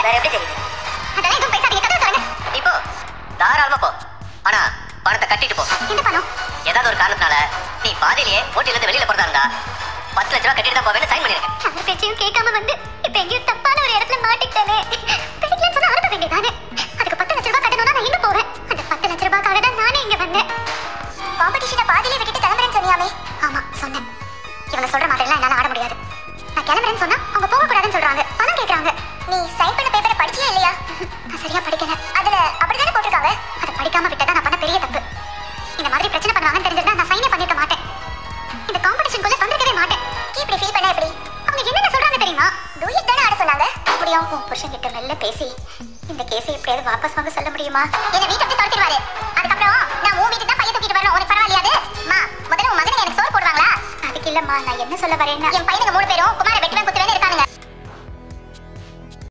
வேற எப்படி தெரியுது? அதெல்லாம் எதுவும் பேசாதீங்க, கதவை திறங்க. நீ போ, தாராளமா போ. ஆனா பணத்தை கட்டிட்டு போ. என்ன பணம்? ஏதாவது ஒரு காரணத்தினால நீ பாதியிலேயே ஓட்டில இருந்து வெளியில போறதா இருந்தா 10 லட்சம் ரூபாய் கட்டிட்டு தான் போவேன்னு சைன் பண்ணிருக்கேன். அந்த பேச்சையும் கேட்காம வந்து இப்ப எங்கேயும் தப்பான ஒரு இடத்துல மாட்டிக்கிட்டேனே. பிடிக்கலன்னு சொன்னா அனுப்ப வேண்டியதானே. அதுக்கு 10 லட்சம் ரூபாய் கட்டணும்னா நான் எங்க போவேன்? அந்த 10 லட்சம் ரூபாய்க்காக தான் நானே இங்க வந்தேன். காம்படிஷனை பாதியிலே விட்டுட்டு கிளம்புறேன்னு சொன்னியாமே? ஆமா சொன்னேன். இவங்க சொல்ற மாதிரி எல்லாம் என்னால ஆட முடியாது. நான் கிளம்புறேன்னு சொன்னா அவங்க போக கூடாதுன்னு சொல்றாங்க, பணம் கேக்குறாங்க. நீ சைன் பண்ண பேப்பரை படிச்சியா இல்லையா? நான் சரியா படிக்கல. அதுல அப்படிதானே போட்டிருக்காங்க. அதை படிக்காம விட்டதா நான் பண்ண பெரிய தப்பு. இந்த மாதிரி பிரச்சனை பண்ணுவாங்கன்னு தெரிஞ்சிருந்தா நான் சைனே பண்ணிருக்க மாட்டேன். இந்த காம்படிஷனுக்குள்ள வந்திருக்கவே மாட்டேன். இப்படி ஃபீல் பண்ணா எப்படி? அவங்க என்னென்ன சொல்றாங்க தெரியுமா? டூயட் தானே ஆட சொன்னாங்க. அப்படியே உன் புருஷன் கிட்ட மெல்ல பேசி இந்த கேஸை எப்படியாவது வாபஸ் வாங்க சொல்ல முடியுமா? என்ன வீட்டை விட்டு துரத்திடுவாரு. அதுக்கப்புறம் நான் உன் வீட்டுக்கு தான் பையன் தூக்கிட்டு வரணும். உனக்கு பரவாயில்லையாது? முதல்ல உன் மகனுக்கு எனக்கு சோறு போடுவாங்களா? அதுக்கு இல்லம்மா, நான் என்ன சொல்ல வரேன்னா என் பையனுக்கு 3 பேரும் குமார